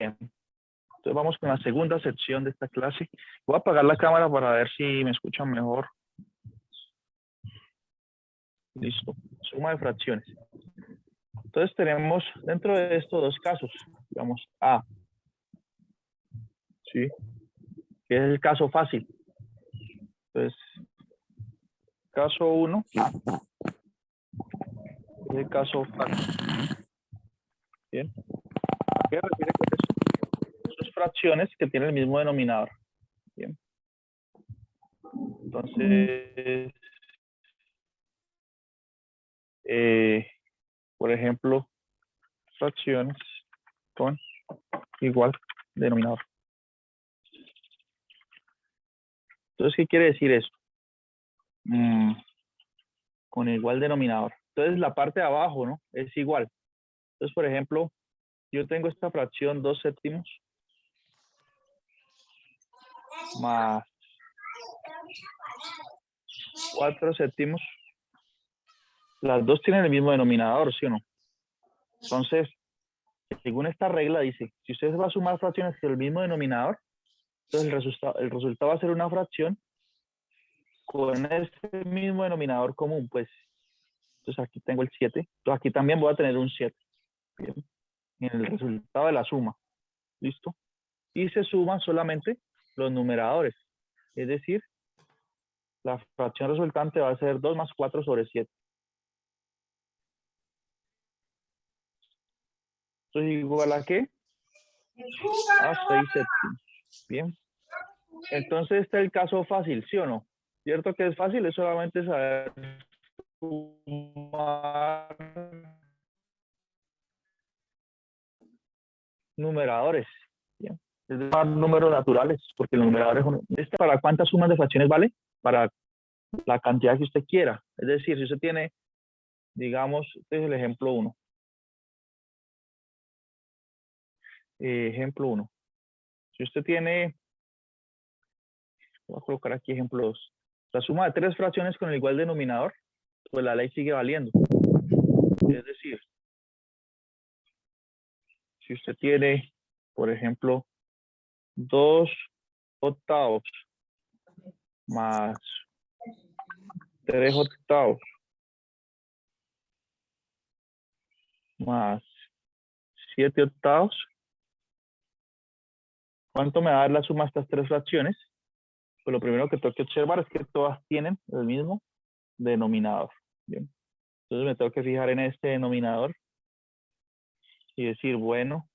Entonces vamos con la segunda sección de esta clase. Voy a apagar la cámara para ver si me escuchan mejor. Listo. Suma de fracciones. Entonces tenemos dentro de esto dos casos. Digamos A. ¿Sí? Que es el caso fácil. Entonces, caso 1. Es el caso fácil. Bien. ¿A qué refiere con esto? Dos fracciones que tienen el mismo denominador. Bien. Entonces, por ejemplo, fracciones con igual denominador. Entonces, ¿qué quiere decir eso? Con igual denominador. Entonces, la parte de abajo, ¿no? Es igual. Entonces, por ejemplo, yo tengo esta fracción 2 séptimos más 4 séptimos. Las dos tienen el mismo denominador, ¿sí o no? Entonces, según esta regla dice, si usted va a sumar fracciones con el mismo denominador, entonces el resultado va a ser una fracción con ese mismo denominador común, pues. Entonces aquí tengo el 7. Entonces aquí también voy a tener un 7. Bien. En el resultado de la suma. ¿Listo? Y se suman solamente los numeradores. Es decir, la fracción resultante va a ser 2 más 4 sobre 7. Entonces, ¿igual a qué? A 6 séptimos. Bien. Entonces, este es el caso fácil, ¿sí o no? ¿Cierto que es fácil? Es solamente saber sumar numeradores. Bien. Es decir, números naturales, porque los numeradores son... ¿Para cuántas sumas de fracciones vale? Para la cantidad que usted quiera. Es decir, si usted tiene, digamos, este es el ejemplo 1. Ejemplo 1. Si usted tiene, voy a colocar aquí ejemplo 2. La suma de 3 fracciones con el igual denominador, pues la ley sigue valiendo. Es decir, si usted tiene, por ejemplo, 2 octavos más 3 octavos más 7 octavos, ¿cuánto me va a dar la suma de estas 3 fracciones? Pues lo primero que tengo que observar es que todas tienen el mismo denominador. Bien. Entonces me tengo que fijar en este denominador y decir, bueno,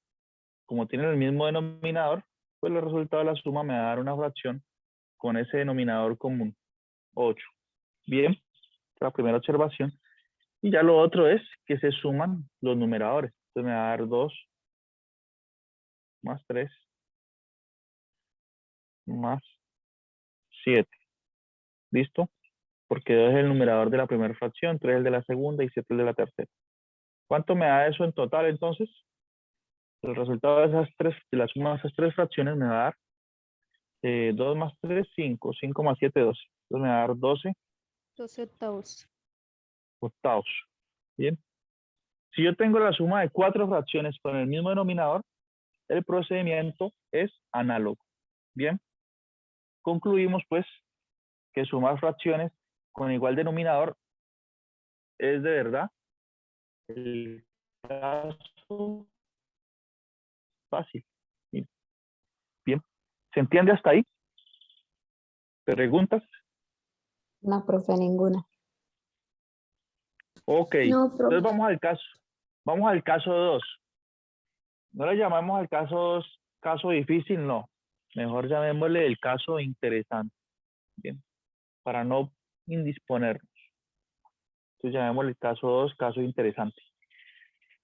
como tienen el mismo denominador, pues el resultado de la suma me va a dar una fracción con ese denominador común, 8. Bien, la primera observación. Y ya lo otro es que se suman los numeradores. Entonces me va a dar 2 más 3 más 7. ¿Listo? Porque 2 es el numerador de la primera fracción, 3 es el de la segunda y 7 es el de la tercera. ¿Cuánto me da eso en total entonces? El resultado de esas tres, de la suma de esas 3 fracciones me va a dar 2 más 3, 5. 5 más 7, 12. Entonces me va a dar 12 12 octavos. octavos. Bien. Si yo tengo la suma de 4 fracciones con el mismo denominador, el procedimiento es análogo. Bien. Concluimos pues que sumar fracciones con igual denominador es de verdad el caso fácil. Bien. ¿Se entiende hasta ahí? ¿Preguntas? No, profe, ninguna. Ok. No, profe. Entonces vamos al caso 2. No le llamamos al caso 2 caso difícil, no. Mejor llamémosle el caso interesante. Bien. Para no indisponernos. Entonces llamémosle el caso 2 caso interesante.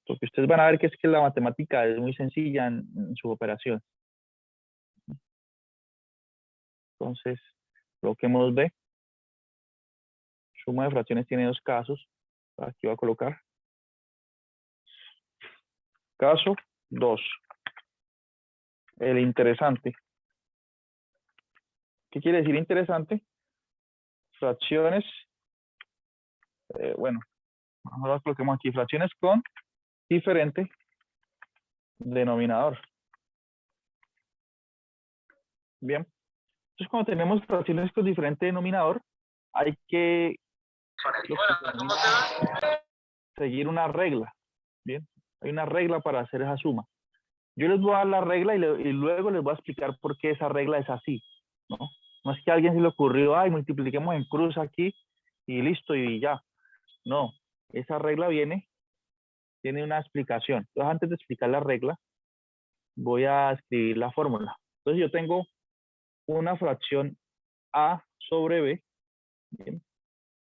Porque ustedes van a ver que es que la matemática es muy sencilla en su operación. Entonces, coloquemos B. Suma de fracciones tiene 2 casos. Aquí voy a colocar. Caso 2. El interesante. ¿Qué quiere decir interesante? Fracciones. Bueno, ahora coloquemos aquí fracciones con diferente denominador. Bien. Entonces, cuando tenemos fracciones con diferente denominador, hay que lo que se denomina seguir una regla. Bien. Hay una regla para hacer esa suma. Yo les voy a dar la regla y luego les voy a explicar por qué esa regla es así, ¿no? No es que a alguien se le ocurrió, ay, multipliquemos en cruz aquí y listo y ya. No, esa regla tiene una explicación. Entonces, antes de explicar la regla, voy a escribir la fórmula. Entonces, yo tengo una fracción A sobre B. Bien.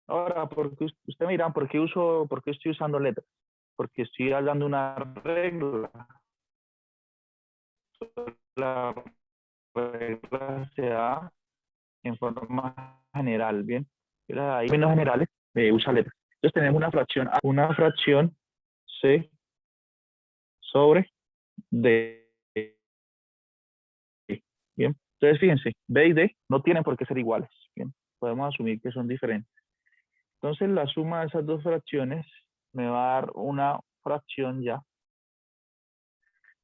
Ahora, porque usted me dirán, ¿por qué estoy usando letras? Porque estoy hablando de una regla. La regla se da en forma general, ¿bien? Ahí menos generales, usa letras. Entonces tenemos una fracción A, una fracción C sobre D. Bien. Entonces fíjense, B y D no tienen por qué ser iguales. Bien. Podemos asumir que son diferentes. Entonces la suma de esas dos fracciones me va a dar una fracción ya,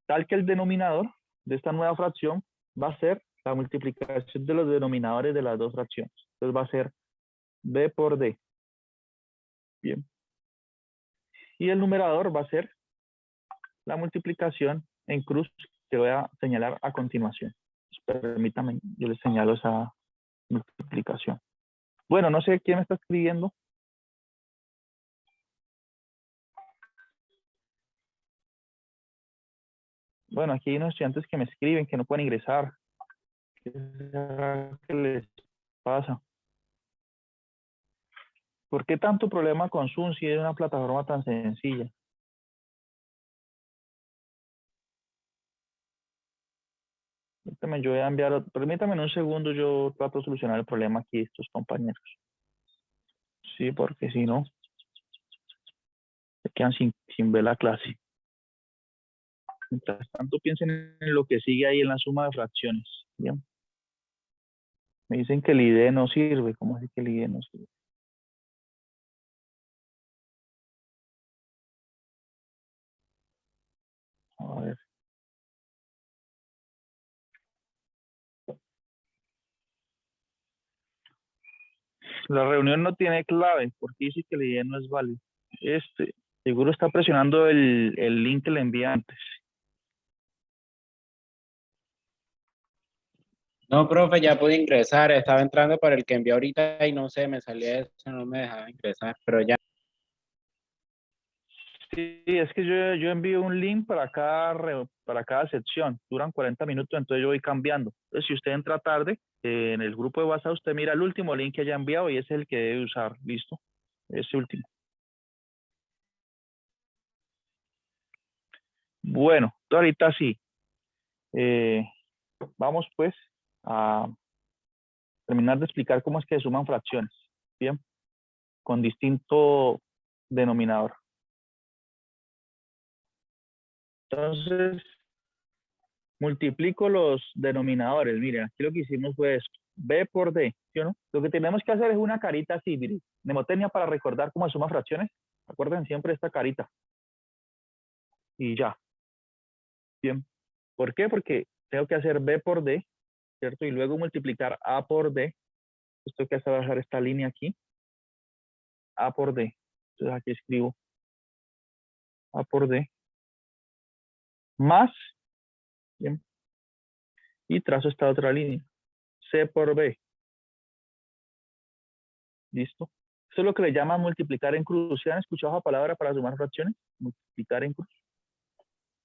tal que el denominador de esta nueva fracción va a ser la multiplicación de los denominadores de las dos fracciones. Entonces va a ser B por D. Bien. Y el numerador va a ser la multiplicación en cruz que voy a señalar a continuación. Permítanme, yo les señalo esa multiplicación. Bueno, no sé quién me está escribiendo. Bueno, aquí hay unos estudiantes que me escriben que no pueden ingresar. ¿Qué será que les pasa? ¿Por qué tanto problema con Zoom si es una plataforma tan sencilla? Permítame, yo voy a enviar, permítame en un segundo, yo trato de solucionar el problema aquí de estos compañeros. Sí, porque si no, se quedan sin ver la clase. Mientras tanto, piensen en lo que sigue ahí en la suma de fracciones. Bien. Me dicen que el ID no sirve. ¿Cómo es que el ID no sirve? A ver. La reunión no tiene clave porque dice que el ID no es válido. Seguro está presionando el link que le envié antes. No, profe, ya pude ingresar. Estaba entrando para el que envié ahorita y no sé, me salía eso, no me dejaba ingresar, pero ya. Sí, es que yo envío un link para cada sección. Duran 40 minutos, entonces yo voy cambiando. Entonces, si usted entra tarde, en el grupo de WhatsApp, usted mira el último link que haya enviado y ese es el que debe usar. ¿Listo? Ese último. Bueno, ahorita sí. Eh, vamos pues a terminar de explicar cómo es que se suman fracciones. Bien, con distinto denominador. Entonces, multiplico los denominadores. Miren, aquí lo que hicimos fue esto. B por D, ¿sí o no? Lo que tenemos que hacer es una carita así, miren. Mnemotecnia para recordar cómo se suman fracciones. Recuerden siempre esta carita. Y ya. Bien. ¿Por qué? Porque tengo que hacer B por D, ¿cierto? Y luego multiplicar A por D. Esto que hace bajar esta línea aquí. A por D. Entonces aquí escribo A por D. Más, bien. Y trazo esta otra línea. C por B. ¿Listo? Eso es lo que le llaman multiplicar en cruz. ¿Se han escuchado esa palabra para sumar fracciones? Multiplicar en cruz.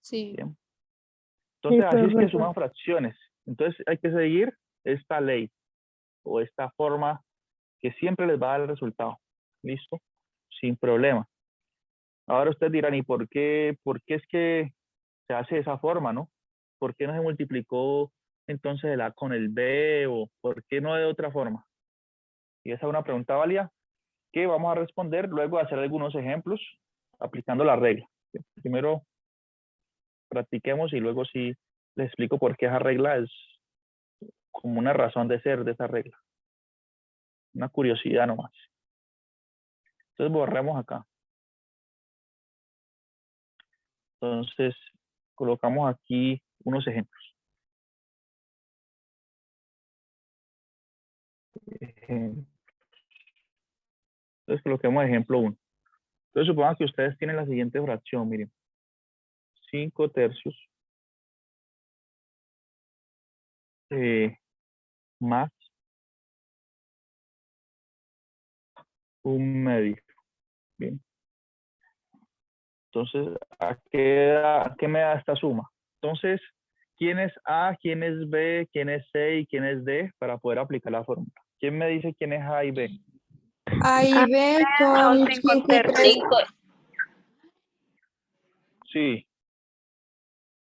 Sí. Bien. Entonces, así es que suman fracciones. Entonces, hay que seguir esta ley o esta forma que siempre les va a dar el resultado. ¿Listo? Sin problema. Ahora ustedes dirán, ¿y por qué es que se hace de esa forma, no? ¿Por qué no se multiplicó entonces el A con el B o por qué no de otra forma? Y esa es una pregunta válida que vamos a responder luego de hacer algunos ejemplos aplicando la regla. Primero practiquemos y luego sí les explico por qué esa regla es como una razón de ser de esa regla. Una curiosidad nomás. Entonces borremos acá. Entonces colocamos aquí unos ejemplos. ejemplo. Entonces coloquemos ejemplo 1. Entonces supongan que ustedes tienen la siguiente fracción, miren. 5 tercios más 1/2. Bien. Entonces, ¿a qué me da esta suma? Entonces, ¿quién es A, quién es B, quién es C y quién es D para poder aplicar la fórmula? ¿Quién me dice quién es A y B? A y B son 5 y 3. Sí,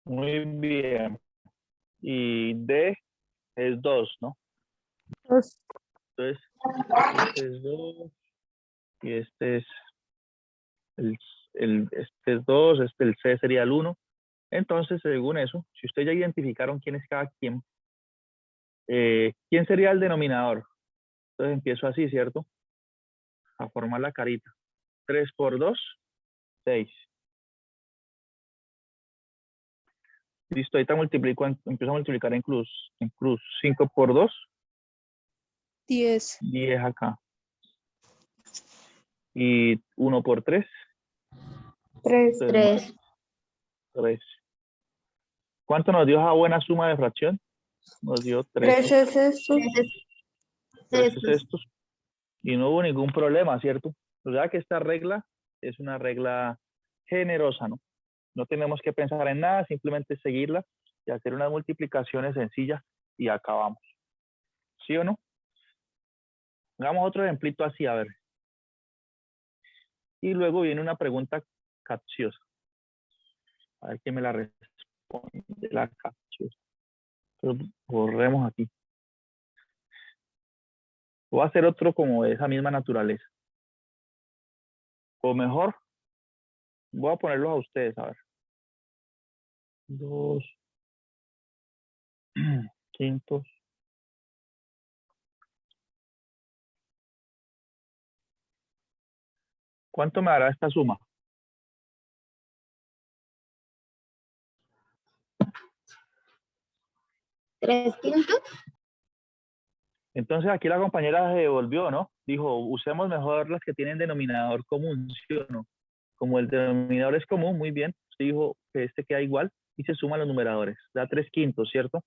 muy bien. Y D es 2, ¿no? Entonces, este es 2 y este es este es 2, el C sería el 1. Entonces, según eso, si ustedes ya identificaron quién es cada quien, ¿quién sería el denominador? Entonces empiezo así, ¿cierto? A formar la carita. 3 por 2, 6. Listo, ahorita empiezo a multiplicar en cruz. 5 por 2, 10. 10 acá. Y 1 por 3, 3. 3. ¿Cuánto nos dio esa buena suma de fracción? Nos dio 13. 3 es esto. 13 sextos. Y no hubo ningún problema, ¿cierto? O sea que esta regla es una regla generosa, ¿no? No tenemos que pensar en nada, simplemente seguirla y hacer unas multiplicaciones sencillas y acabamos. ¿Sí o no? Hagamos otro ejemplito así, a ver. Y luego viene una pregunta capciosa. A ver quién me la responde. La capciosa. Entonces, borremos aquí. Voy a hacer otro como de esa misma naturaleza. O mejor, voy a ponerlos a ustedes, a ver. 2 quintos. ¿Cuánto me dará esta suma? ¿3 quintos? Entonces aquí la compañera se devolvió, ¿no? Dijo, usemos mejor las que tienen denominador común, ¿sí o no? Como el denominador es común, muy bien. Usted dijo que este queda igual y se suman los numeradores. Da 3 quintos, ¿cierto?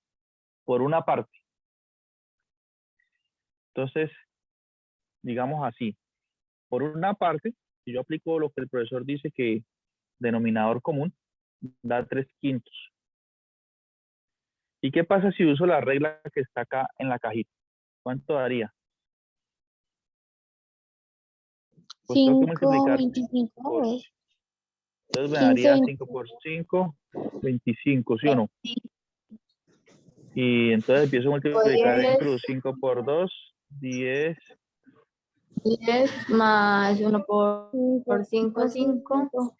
Por una parte. Entonces, digamos así. Por una parte, si yo aplico lo que el profesor dice que denominador común, da 3 quintos. ¿Y qué pasa si uso la regla que está acá en la cajita? ¿Cuánto daría? Pues tengo que 5, multiplicar 25. por... Entonces me 15, daría 5 por 5, 25, ¿sí o no? Y entonces empiezo a multiplicar en 10, cruz. 5 por 2, 10, 10 más 1 por 5, 5.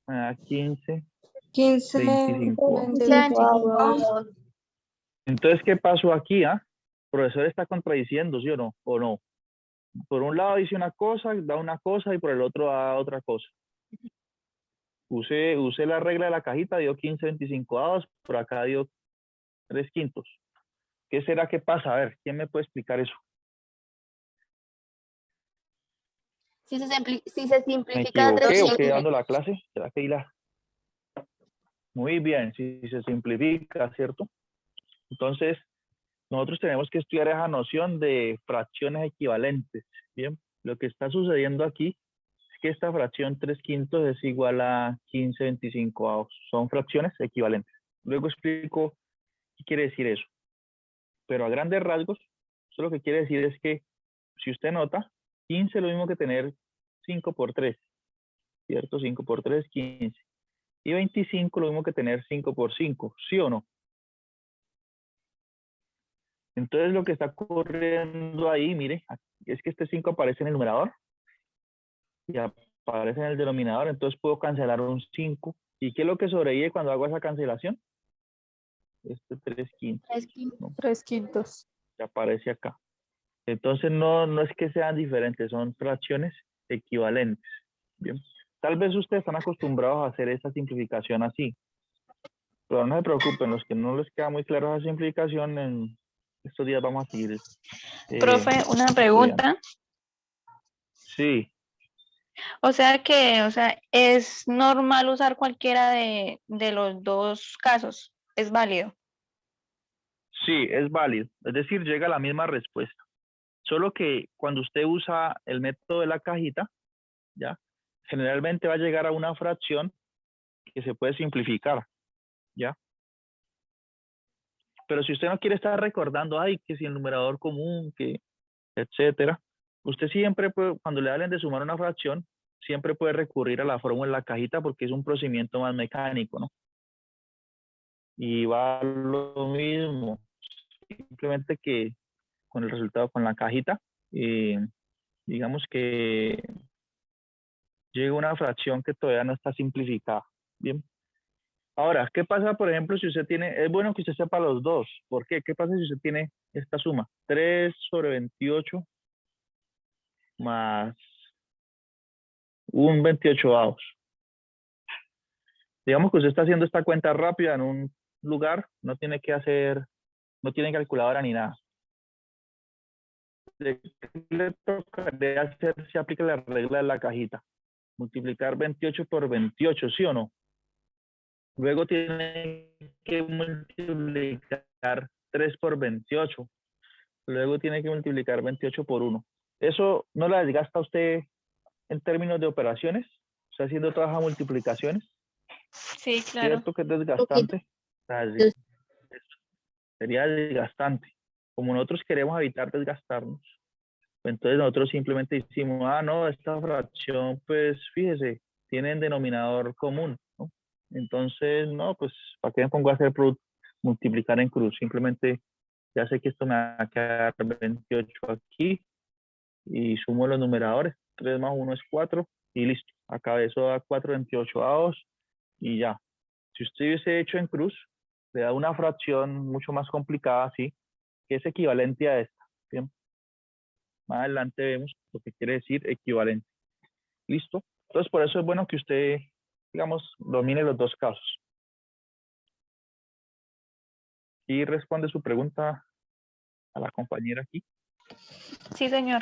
me da 15, 15, 25. 25. Entonces, ¿qué pasó aquí? El profesor está contradiciendo, ¿sí o no? ¿O no? Por un lado dice una cosa, da una cosa y por el otro da otra cosa. Usé la regla de la cajita, dio 15, 25 dados, por acá dio 3 quintos. ¿Qué será que pasa? A ver, ¿quién me puede explicar eso? Si se ¿Me simplifica equivoqué o 3 qué dando la clase? ¿Será que Muy bien, si se simplifica, ¿cierto? Entonces, nosotros tenemos que estudiar esa noción de fracciones equivalentes. Bien, lo que está sucediendo aquí es que esta fracción 3 quintos es igual a 15 25 son fracciones equivalentes. Luego explico qué quiere decir eso. Pero a grandes rasgos, eso lo que quiere decir es que, si usted nota, 15 es lo mismo que tener 5 por 3, ¿cierto? 5 por 3, 15. Y 25 lo mismo que tener 5 por 5, ¿sí o no? Entonces lo que está ocurriendo ahí, mire, es que este 5 aparece en el numerador y aparece en el denominador, entonces puedo cancelar un 5. ¿Y qué es lo que sobrevive cuando hago esa cancelación? Este 3 quintos, 3 quintos. ¿no? 3 quintos. Que aparece acá. Entonces no es que sean diferentes, son fracciones equivalentes. Bien. Tal vez ustedes están acostumbrados a hacer esa simplificación así, pero no se preocupen, los que no les queda muy claro esa simplificación, estos días vamos a seguir. Profe, una pregunta. Sí, O sea que, es normal usar cualquiera de los dos casos. Es válido. sí, es válido. Es decir, llega a la misma respuesta. Solo que cuando usted usa el método de la cajita, ¿ya? Generalmente va a llegar a una fracción que se puede simplificar, ¿ya? Pero si usted no quiere estar recordando, ay, que si el numerador común, que etcétera, usted siempre puede, cuando le hablen de sumar una fracción, siempre puede recurrir a la fórmula en la cajita porque es un procedimiento más mecánico, ¿no? Y va a lo mismo, simplemente que con el resultado, con la cajita, digamos que llega una fracción que todavía no está simplificada, ¿bien? Ahora, ¿qué pasa, por ejemplo, si usted tiene, es bueno que usted sepa los dos, ¿por qué? ¿Qué pasa si usted tiene esta suma? 3/28 más un 28avos. Digamos que usted está haciendo esta cuenta rápida en un lugar, no tiene que hacer, no tiene calculadora ni nada. Le tocaría hacer, se aplica la regla de la cajita. Multiplicar 28 por 28, ¿sí o no? Luego tiene que multiplicar 3 por 28. Luego tiene que multiplicar 28 por 1. ¿Eso no la desgasta usted en términos de operaciones? O sea, haciendo todas las multiplicaciones. Sí, claro. ¿Cierto que es desgastante? Sería desgastante. Como nosotros queremos evitar desgastarnos, entonces nosotros simplemente decimos, no, esta fracción, pues fíjese, tienen denominador común, ¿no? Entonces, no, pues, ¿para qué me pongo a hacer multiplicar en cruz? Simplemente ya sé que esto me va a quedar 28 aquí y sumo los numeradores. 3 más 1 es 4 y listo. Acá eso da 4/28avos y ya. Si usted hubiese hecho en cruz, le da una fracción mucho más complicada, ¿sí? Que es equivalente a esta. ¿Bien? Más adelante vemos lo que quiere decir equivalente. ¿Listo? Entonces, por eso es bueno que usted, digamos, domine los dos casos. Y responde su pregunta a la compañera aquí. Sí, señor.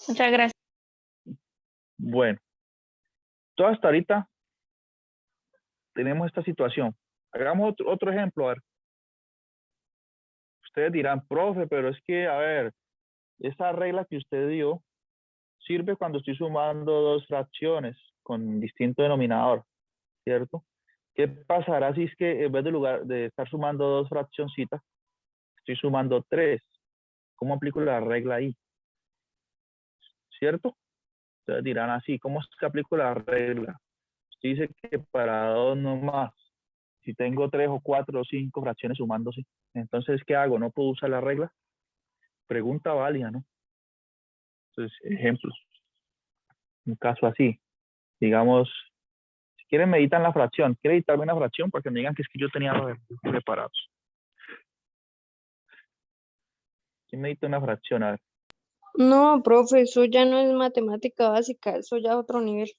Muchas gracias. Bueno, todo hasta ahorita tenemos esta situación. Hagamos otro ejemplo, a ver. Ustedes dirán, profe, pero es que, a ver, esa regla que usted dio sirve cuando estoy sumando dos fracciones con distinto denominador, ¿cierto? ¿Qué pasará si es que en vez de estar sumando dos fraccioncitas, estoy sumando tres? ¿Cómo aplico la regla ahí? ¿Cierto? Ustedes dirán así, ¿cómo es que aplico la regla? Usted dice que para dos no más. Si tengo 3 o 4 o 5 fracciones sumándose, entonces, ¿qué hago? ¿No puedo usar la regla? Pregunta válida, ¿no? Entonces, ejemplo. Un caso así. Digamos, si quieren meditan la fracción. ¿Quieren editarme una fracción? Para que me digan que es que yo tenía los preparados. ¿Quién medita una fracción? A ver. No, profe, eso ya no es matemática básica, eso ya es otro nivel.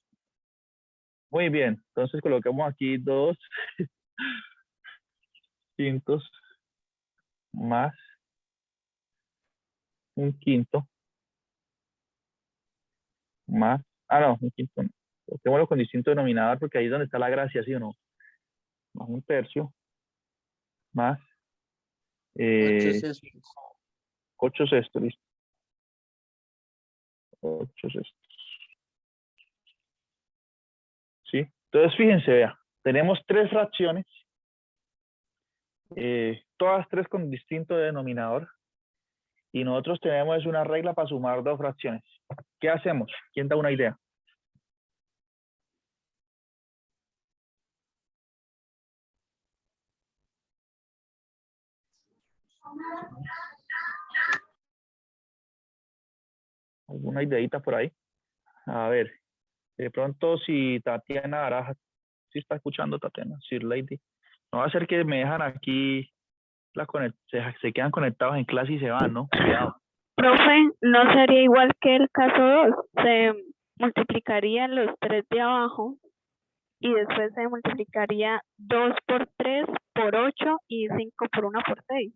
Muy bien. Entonces colocamos aquí 2 quintos más un quinto más, no, un quinto no. Coloquémoslo con distinto denominador porque ahí es donde está la gracia, ¿sí o no? Más un tercio más 8 sextos, listo. 8 sextos. ¿Sí? Entonces, fíjense, vea, tenemos tres fracciones, todas tres con distinto denominador, y nosotros tenemos una regla para sumar dos fracciones. ¿Qué hacemos? ¿Quién da una idea? ¿Alguna ideita por ahí? A ver, de pronto si Tatiana Baraja, si está escuchando Tatiana, Sir Lady, no va a ser que me dejan aquí, se quedan conectados en clase y se van, ¿no? Cuidado. Profe, ¿no sería igual que el caso 2? Se multiplicarían los 3 de abajo y después se multiplicaría 2 por 3 por 8 y 5 por 1 por 6.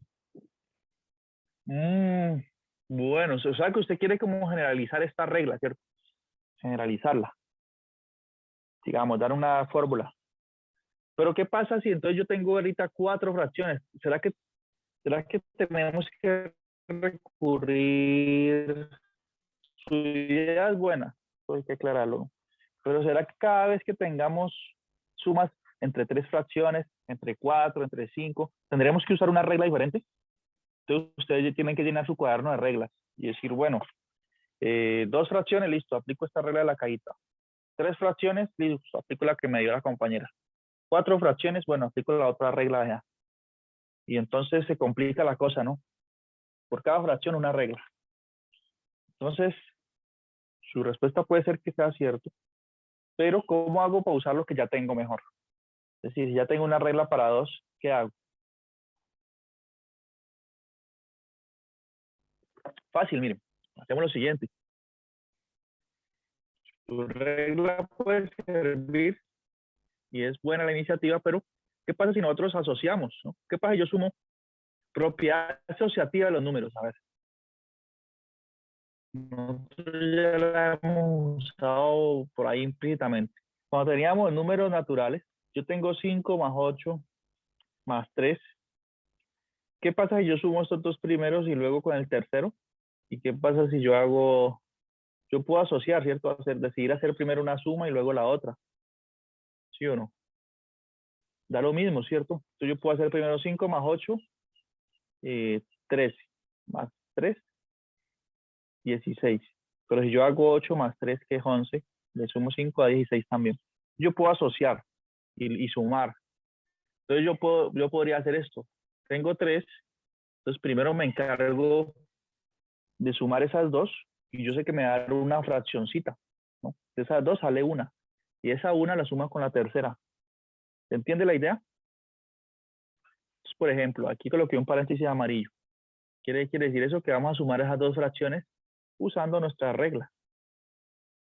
Bueno, o sea que usted quiere como generalizar esta regla, ¿cierto? Generalizarla. Digamos, dar una fórmula. Pero ¿qué pasa si entonces yo tengo ahorita 4 fracciones? ¿Será que tenemos que recurrir? Su idea es buena, eso hay que aclararlo. Pero ¿será que cada vez que tengamos sumas entre 3 fracciones, entre 4, entre 5, tendremos que usar una regla diferente? Entonces ustedes tienen que llenar su cuaderno de reglas y decir, bueno, 2 fracciones, listo, aplico esta regla de la cajita. 3 fracciones, listo, aplico la que me dio la compañera. 4 fracciones, bueno, aplico la otra regla allá. Y entonces se complica la cosa, ¿no? Por cada fracción una regla. Entonces, su respuesta puede ser que sea cierto, pero ¿cómo hago para usar lo que ya tengo mejor? Es decir, si ya tengo una regla para 2, ¿qué hago? Fácil, miren, hacemos lo siguiente. Tu regla puede servir y es buena la iniciativa, pero ¿qué pasa si nosotros asociamos? ¿No? ¿Qué pasa si yo sumo propiedad asociativa de los números? A ver. Nosotros ya la hemos usado por ahí implícitamente. Cuando teníamos números naturales, yo tengo 5 más 8 más 3. ¿Qué pasa si yo sumo estos 2 primeros y luego con el tercero? ¿Y qué pasa si yo puedo asociar, ¿cierto? Decidir hacer primero una suma y luego la otra. ¿Sí o no? Da lo mismo, ¿cierto? Entonces yo puedo hacer primero 5 más 8, 13 más 3, 16. Pero si yo hago 8 más 3, que es 11, le sumo 5 a 16 también. Yo puedo asociar y sumar. Entonces yo podría hacer esto. Tengo 3, entonces primero me encargo de sumar esas 2 y yo sé que me va a dar una fraccioncita, ¿no? De esas 2 sale una y esa una la suma con la tercera. ¿Se entiende la idea? Entonces, por ejemplo, aquí coloqué un paréntesis amarillo. Quiere decir eso que vamos a sumar esas 2 fracciones usando nuestra regla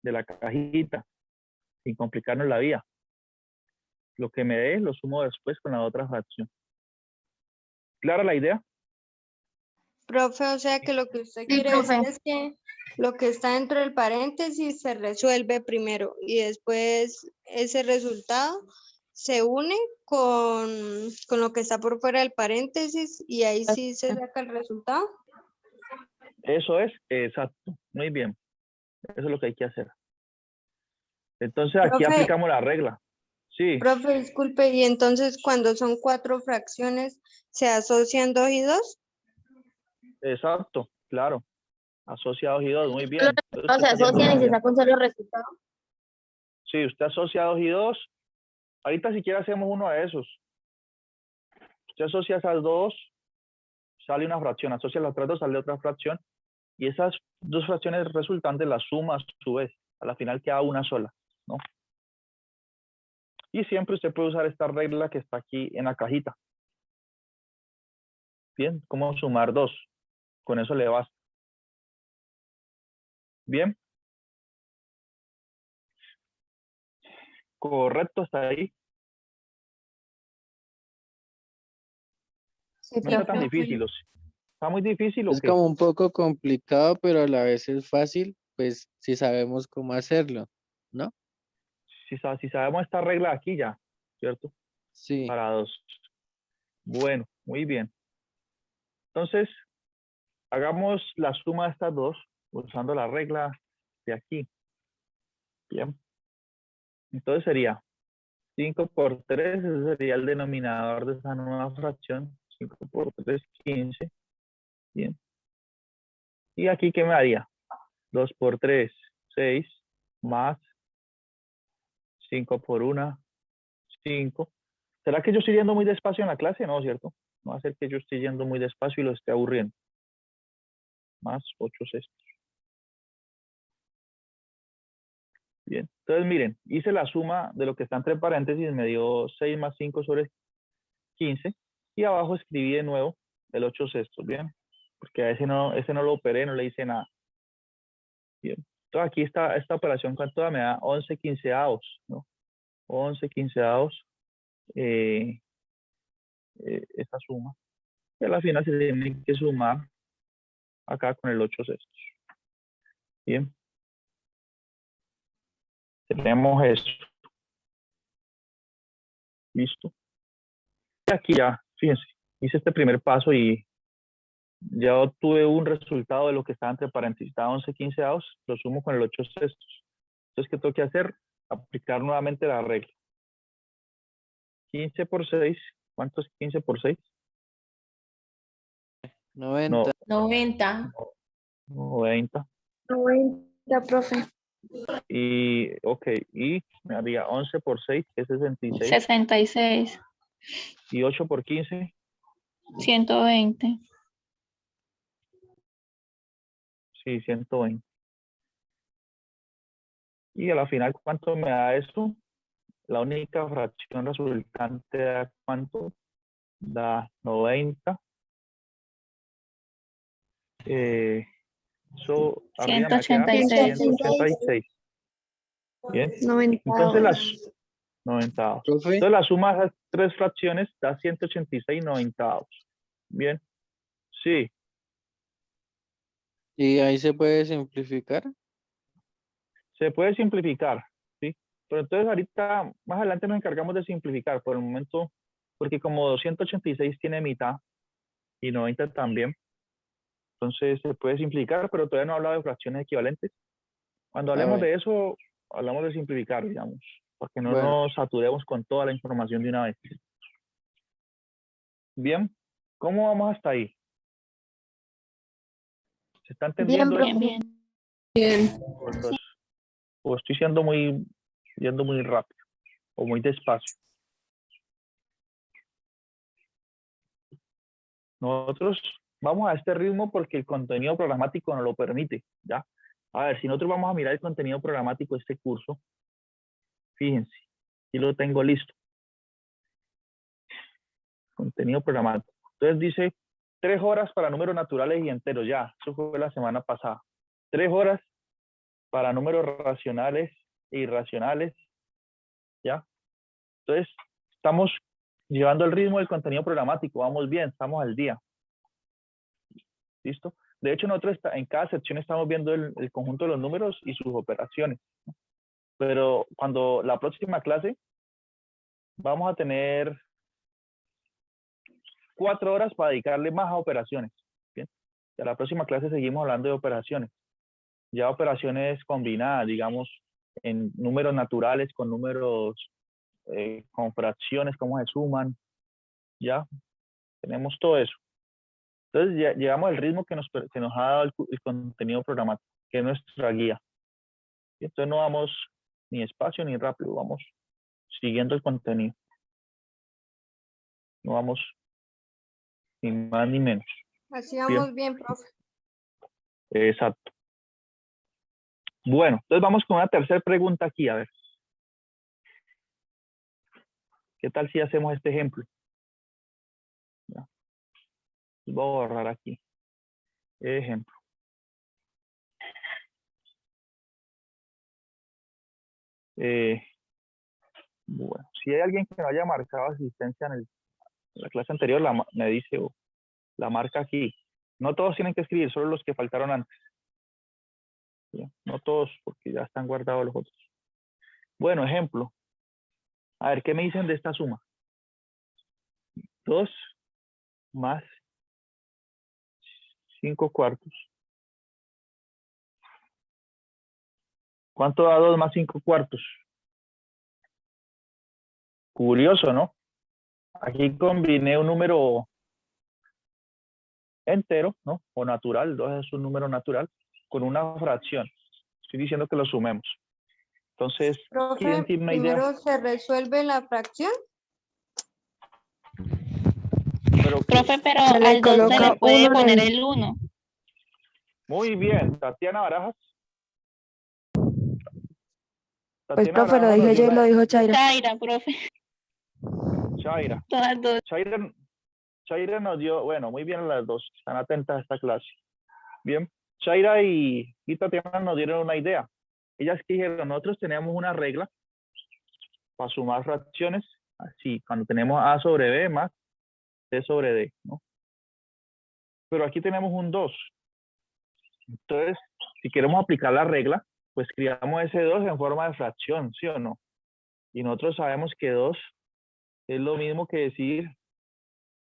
de la cajita, sin complicarnos la vida. Lo que me dé lo sumo después con la otra fracción. ¿Clara la idea? Profe, o sea que lo que usted Sí, quiere profe. decir es que lo que está dentro del paréntesis se resuelve primero y después ese resultado se une con lo que está por fuera del paréntesis y ahí sí se saca el resultado. Eso es, exacto. Muy bien. Eso es lo que hay que hacer. Entonces aquí Profe, aplicamos la regla. Sí, profe, disculpe, y entonces cuando son 4 fracciones, ¿se asocian 2 y 2? exacto, claro. Asociados y 2, muy Los bien. resultados Usted se está yendo asocian y muy se bien. saca un solo resultado. Sí, usted asocia 2 y 2. Ahorita siquiera hacemos uno de esos. Usted asocia esas 2, sale una fracción. Asocia las otras 2, sale otra fracción. Y esas 2 fracciones resultantes las suma a su vez. A la final queda una sola, ¿no? Y siempre usted puede usar esta regla que está aquí en la cajita. Bien, ¿cómo sumar 2? Con eso le basta. Bien. Correcto, hasta ahí. Sí, No está tan profe. difícil. ¿Está muy difícil o Es qué? como un poco complicado, pero a la vez es fácil, pues si sabemos cómo hacerlo, ¿no? Si sabemos esta regla aquí ya, ¿cierto? Sí. Para 2. Bueno, muy bien. Entonces, hagamos la suma de estas 2 usando la regla de aquí. Bien. Entonces sería 5 por 3, ese sería el denominador de esa nueva fracción. 5 por 3, 15. Bien. ¿Y aquí qué me daría? 2 por 3, 6, más 5 por 1, 5. ¿Será que yo estoy yendo muy despacio en la clase? No, ¿cierto? No va a ser que yo esté yendo muy despacio y lo esté aburriendo. Más 8 sextos. Bien. Entonces, miren, hice la suma de lo que está entre paréntesis, me dio 6 más 5 sobre 15. Y abajo escribí de nuevo el 8 sextos, ¿bien? Porque a ese no lo operé, no le hice nada. Bien. Entonces, aquí esta operación con toda me da 11 quinceavos, ¿no? 11 quinceavos, esta suma. Y a la final se tiene que sumar acá con el 8/6. Bien. Tenemos esto. Listo. Y aquí ya, fíjense, hice este primer paso y ya obtuve un resultado de lo que estaba entre paréntesis. Estaba 11/15, lo sumo con el 8/6. Entonces, ¿qué tengo que hacer? Aplicar nuevamente la regla. 15 por 6. ¿Cuánto es 15 por 6? 90. 90. 90. 90, profe. Y, ok, y me haría 11 por 6, que es 66. 66. Y 8 por 15, 120. sí, 120. Y a la final, ¿cuánto me da esto? La única fracción resultante da ¿cuánto? Da 90. Eso arriba me queda 186. 186. Bien. 90. Entonces las 90. Profe, Entonces la suma de esas tres fracciones da 186/90. Bien. Sí. ¿y ahí se puede simplificar? Se puede simplificar, ¿sí? Pero entonces ahorita, más adelante nos encargamos de simplificar por el momento, porque como 286 tiene mitad y 90 también, entonces se puede simplificar, pero todavía no he hablado de fracciones equivalentes. Cuando hablemos ver. de eso, hablamos de simplificar, digamos, para que no Bueno. nos saturemos con toda la información de una vez. Bien, ¿cómo vamos hasta ahí? ¿Se está entendiendo Bien, esto? Bien, bien. O estoy yendo muy rápido o muy despacio. Nosotros vamos a este ritmo porque el contenido programático nos lo permite, ¿ya? A ver, si nosotros vamos a mirar el contenido programático de este curso, fíjense, aquí lo tengo listo. Contenido programático. Entonces dice 3 horas para números naturales y enteros, ya, eso fue la semana pasada. 3 horas para números racionales e irracionales, ¿ya? Entonces, estamos llevando el ritmo del contenido programático, vamos bien, estamos al día. ¿Listo? De hecho, nosotros en cada sección estamos viendo el conjunto de los números y sus operaciones. Pero cuando la próxima clase vamos a tener 4 horas para dedicarle más a operaciones. ¿Bien? Y a la próxima clase seguimos hablando de operaciones. Ya operaciones combinadas, digamos, en números naturales con números, con fracciones, cómo se suman. Ya tenemos todo eso. Entonces ya llevamos el ritmo que nos ha dado el contenido programático, que es nuestra guía. Y entonces no vamos ni despacio ni rápido, vamos siguiendo el contenido. No vamos ni más ni menos. Así vamos bien, profe. Exacto. Bueno, entonces vamos con una tercera pregunta aquí, a ver. ¿Qué tal si hacemos este ejemplo? Ya. Voy a borrar aquí. Ejemplo. Bueno, si hay alguien que no haya marcado asistencia en la clase anterior, me dice o la marca aquí. No todos tienen que escribir, solo los que faltaron antes. ¿Sí? No todos, porque ya están guardados los otros. Bueno, ejemplo. A ver, ¿qué me dicen de esta suma? 2 más 5/4. ¿Cuánto da 2 más 5/4? Curioso, ¿no? Aquí combiné un número entero, ¿no? O natural, 2 es un número natural, con una fracción. Estoy diciendo que lo sumemos. Entonces, Profe, ¿quién tiene una idea? primero se resuelve la fracción. Pero, Profe, pero Se le al 2 se coloca le puede uno en poner el- el 1. muy bien, Tatiana Barajas. Pues, Tatiana profe, lo Barajas nos dije dio yo y lo dijo Chaira. Chaira, profe. Chaira. Todas dos. Chaira nos dio, bueno, muy bien las dos, están atentas a esta clase. Bien, Chaira y Tatiana nos dieron una idea. Ellas dijeron, nosotros tenemos una regla para sumar fracciones, así, cuando tenemos A sobre B más C sobre D, ¿no? Pero aquí tenemos un 2. Entonces, si queremos aplicar la regla, pues escribamos ese 2 en forma de fracción, ¿sí o no? Y nosotros sabemos que 2 es lo mismo que decir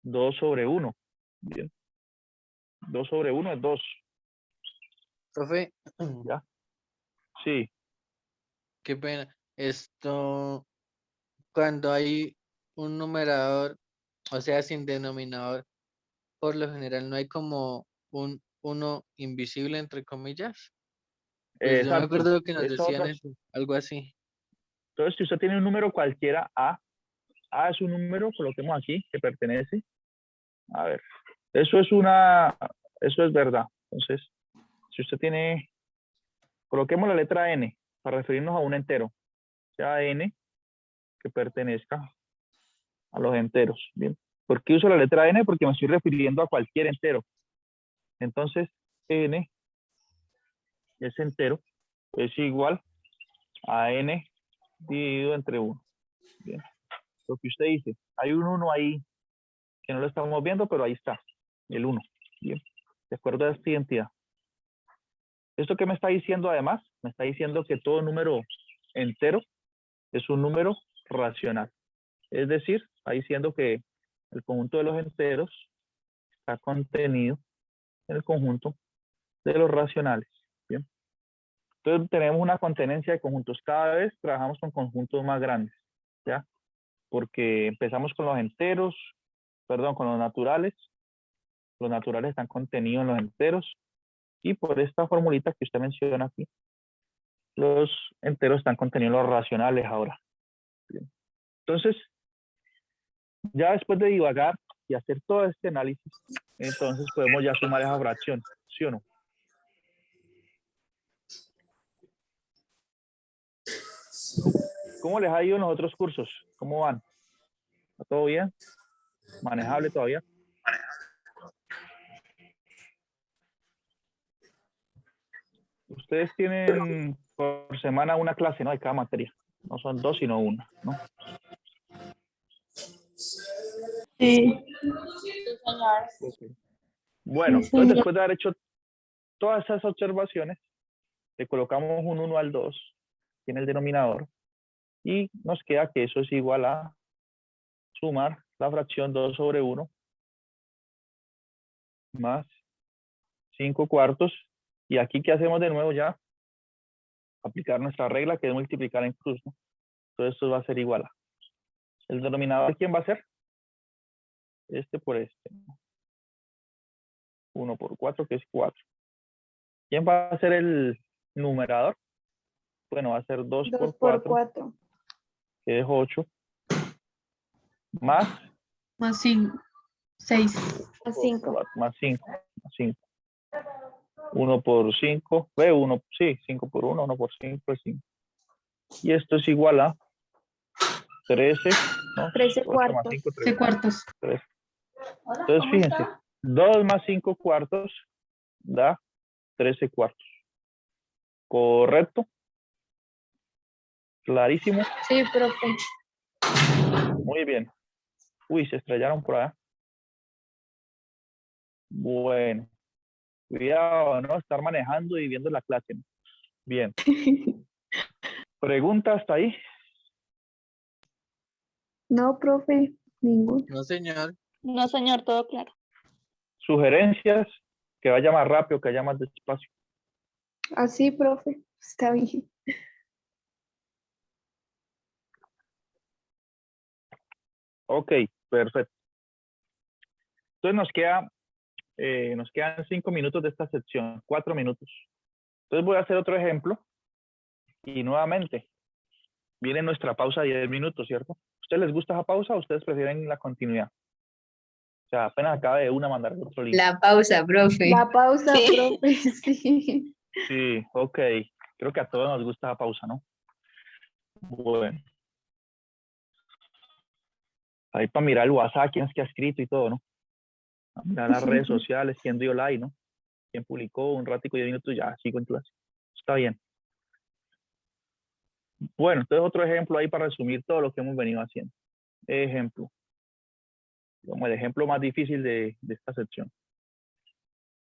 2 sobre 1. Bien. 2 sobre 1 es 2. Profe, ¿Ya? Sí. qué pena. Esto, cuando hay un numerador, o sea, sin denominador, por lo general no hay como un uno invisible, entre comillas. Pues yo me Exacto. acuerdo que nos Esa decían otra. eso, algo así. Entonces, si usted tiene un número cualquiera, A es un número, coloquemos aquí, que pertenece. A ver, eso es verdad. Entonces, si usted tiene, coloquemos la letra N para referirnos a un entero. Sea N que pertenezca a los enteros. Bien. ¿Por qué uso la letra N? Porque me estoy refiriendo a cualquier entero. Entonces, N es entero, es igual a N dividido entre 1. Bien. Lo que usted dice, hay un 1 ahí que no lo estamos viendo, pero ahí está, el 1. Bien. De acuerdo a esta identidad. ¿Esto qué me está diciendo además? Me está diciendo que todo número entero es un número racional. Es decir, está diciendo que el conjunto de los enteros está contenido en el conjunto de los racionales. Bien. Entonces tenemos una contenencia de conjuntos. Cada vez trabajamos con conjuntos más grandes, ¿ya? Porque empezamos con los enteros, perdón, con los naturales. Los naturales están contenidos en los enteros. Y por esta formulita que usted menciona aquí, los enteros están contenidos en los racionales ahora. Bien. Entonces, ya después de divagar y hacer todo este análisis, entonces podemos ya sumar esa fracción, ¿sí o no? ¿Cómo les ha ido en los otros cursos? ¿Cómo van? ¿Está todo bien? ¿Manejable todavía? Ustedes tienen por semana una clase, ¿no? De cada materia. No son 2, sino una, ¿no? Sí. Okay. Bueno, entonces después de haber hecho todas esas observaciones, le colocamos un 1 al 2 en el denominador y nos queda que eso es igual a sumar la fracción 2 sobre 1 más 5 cuartos. Y aquí, ¿qué hacemos de nuevo ya? Aplicar nuestra regla, que es multiplicar en cruz, ¿no? Entonces esto va a ser igual a. ¿El denominador quién va a ser? Este por este. 1 por 4, que es 4. ¿Quién va a ser el numerador? Bueno, va a ser 2 por 4, que es 8. Más Más 5. 6. A 5. más 5. 1 por 5. Ve, 1, sí, 5 por 1, 1 por 5 es 5. Y esto es igual a 13, ¿no? 13 8 más cuartos. 5, 13 cuartos. 13. Entonces, fíjense, 2 más 5 cuartos da 13 cuartos. ¿Correcto? ¿Clarísimo? Sí, profe. Muy bien. Uy, se estrellaron por allá. Bueno. Cuidado, ¿no? Estar manejando y viendo la clase. Bien. ¿Pregunta hasta ahí? No, profe, ninguno. No, señor. No, señor, todo claro. ¿Sugerencias? Que vaya más rápido, que vaya más despacio. Así, profe, está bien. Ok, perfecto. Entonces nos quedan 5 minutos de esta sección, 4 minutos. Entonces voy a hacer otro ejemplo y nuevamente viene nuestra pausa de 10 minutos, ¿cierto? ¿A ustedes les gusta esa pausa o ustedes prefieren la continuidad? O sea, apenas acabe de una mandar otro link. La pausa, profe. La pausa, Sí. profe, sí. Sí, ok. Creo que a todos nos gusta la pausa, ¿no? Bueno. Ahí para mirar el WhatsApp, quién es que ha escrito y todo, ¿no? A mirar las redes sociales, quién dio like, ¿no? Quién publicó un ratico, 10 minutos, ya sigo en clase. Está bien. Bueno, entonces otro ejemplo ahí para resumir todo lo que hemos venido haciendo. Ejemplo. Como el ejemplo más difícil de esta sección.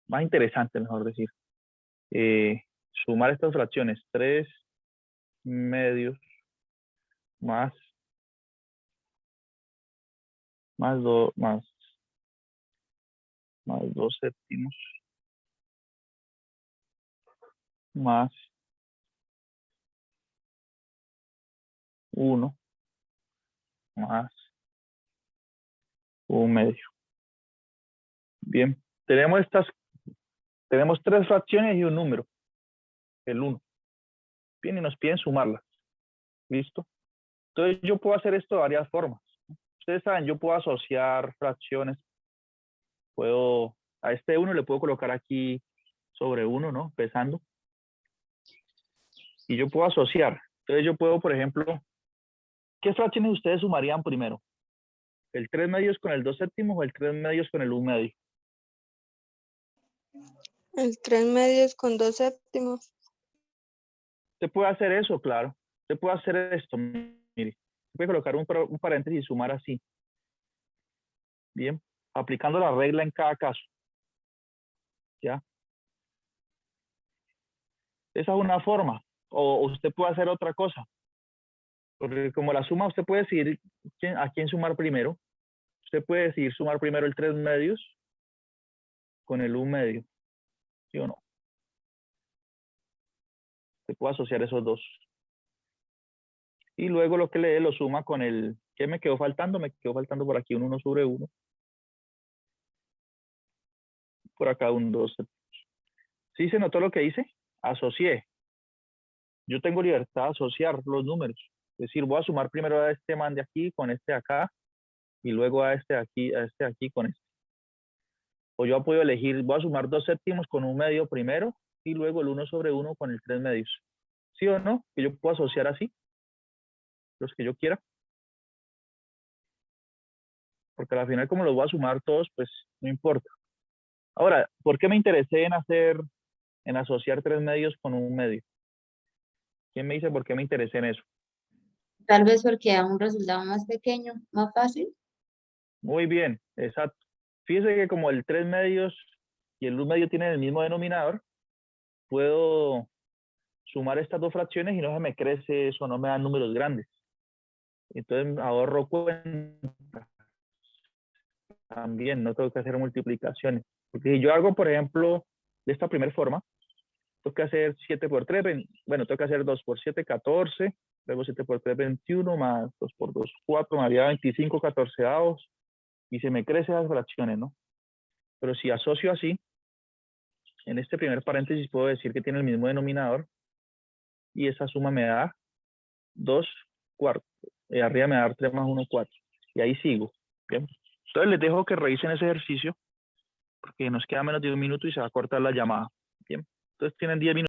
Más interesante, mejor decir. sumar estas fracciones, 3 medios más 2 séptimos más 1 más 1 medio. Bien, tenemos 3 fracciones y un número, el 1. Bien, y nos piden sumarlas. ¿Listo? Entonces yo puedo hacer esto de varias formas. Ustedes saben, yo puedo asociar fracciones. A este 1 le puedo colocar aquí sobre 1, ¿no? Pesando. Y yo puedo asociar. Entonces yo puedo, por ejemplo, ¿qué fracciones ustedes sumarían primero? ¿El 3 medios con el 2 séptimos o el 3 medios con el 1 medio? El 3 medios con 2 séptimos. Usted puede hacer eso, claro. Usted puede hacer esto, mire. Usted puede colocar un paréntesis y sumar así. Bien, aplicando la regla en cada caso. ¿Ya? Esa es una forma. O usted puede hacer otra cosa. Porque como la suma, usted puede decidir a quién sumar primero. Usted puede decidir sumar primero el 3 medios con el 1 medio. ¿Sí o no? Se puede asociar esos dos. Y luego lo que le dé lo suma con el... ¿Qué me quedó faltando? Me quedó faltando por aquí un 1 sobre 1. Por acá un 2. ¿Sí se notó lo que hice? Asocié. Yo tengo libertad de asociar los números. Es decir, voy a sumar primero a este man de aquí con este de acá y luego a este de aquí con este. O yo puedo elegir, voy a sumar 2 séptimos con 1 medio primero y luego el 1 sobre 1 con el 3 medios. ¿Sí o no? Que yo puedo asociar así, los que yo quiera. Porque al final como los voy a sumar todos, pues no importa. Ahora, ¿por qué me interesé en asociar 3 medios con 1 medio? ¿Quién me dice por qué me interesé en eso? Tal vez porque da un resultado más pequeño, más fácil. Muy bien, exacto. Fíjese que como el 3 medios y el 1 medio tienen el mismo denominador, puedo sumar estas dos fracciones y no se me crece eso, no me dan números grandes. Entonces ahorro cuenta. También no tengo que hacer multiplicaciones. Porque si yo hago, por ejemplo, de esta primera forma, tengo que hacer 7 por 3, bueno, tengo que hacer 2 por 7, 14, luego 7 por 3, 21, más 2 por 2, 4, me haría 25 catorceavos, y se me crecen las fracciones, ¿no? Pero si asocio así, en este primer paréntesis puedo decir que tiene el mismo denominador, y esa suma me da 2 cuartos. Arriba me da 3 más 1, 4. Y ahí sigo. ¿Bien? Entonces les dejo que revisen ese ejercicio, porque nos queda menos de 1 minuto y se va a cortar la llamada. Bien. Entonces tienen 10 minutos.